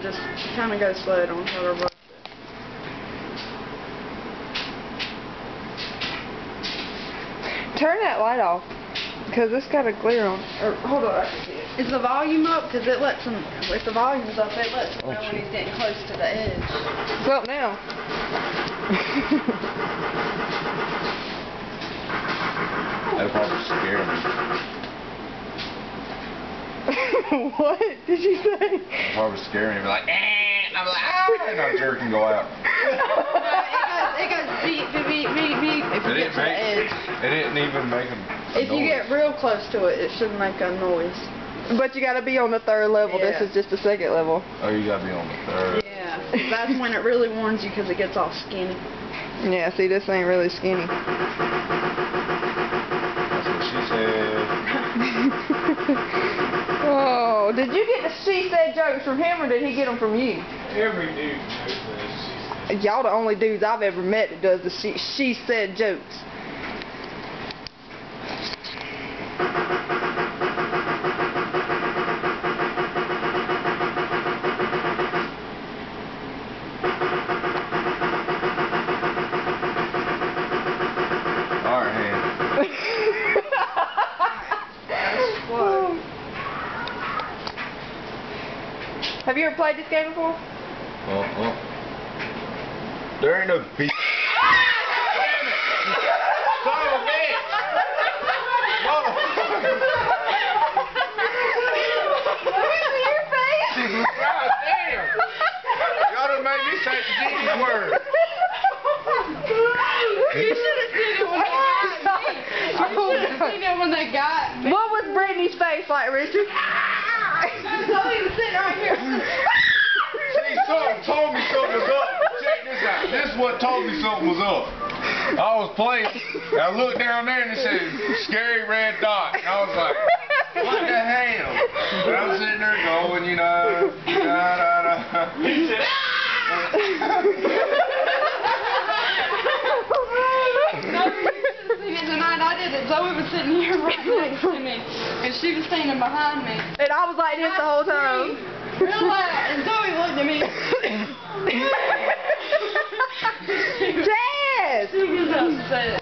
just kind of go slow. Don't try to rush it. Turn that light off, because it's got a glare on. Or, hold on, I can see it. Is the volume up? Because it lets him, if the volume's up, it lets him know when he's getting close to the edge. It's up now. That'd probably scare me. What did you say? That'd probably scare me. Be like, eh! I'm like, ah! And I'll jerk and go out. It goes beep, beep, beep, beep, beep if you get to the edge. It didn't even make a If you get real close to it, it should make a noise. But you gotta be on the 3rd level. Yeah. This is just the 2nd level. Oh, you gotta be on the 3rd. Yeah, that's when it really warns you because it gets all skinny. Yeah, see, this ain't really skinny. That's what she said. Oh, did you get the she said jokes from him, or did he get them from you? Every dude knows this. Y'all the only dudes I've ever met that does the she said jokes. Alright, hand. Have you ever played this game before? There ain't no beat. Damn it! Son of a bitch! Motherfucker! Your face? God damn! Y'all done made me say the G's word. You should have seen it when they got me. You should have seen it when they got me. What was Brittany's face like, Richard? Zoe was sitting right here. See, something told me something was up. Check this out. This is what told me something was up. I was playing, and I looked down there and it said, scary red dot. And I was like, what the hell? And I'm sitting there going, you know, da-da-da. Tonight I did it. Zoe was sitting here right next to me, and she was standing behind me. And I was like this the whole time. Real loud, and Zoe looked at me. Jazz! She was upset.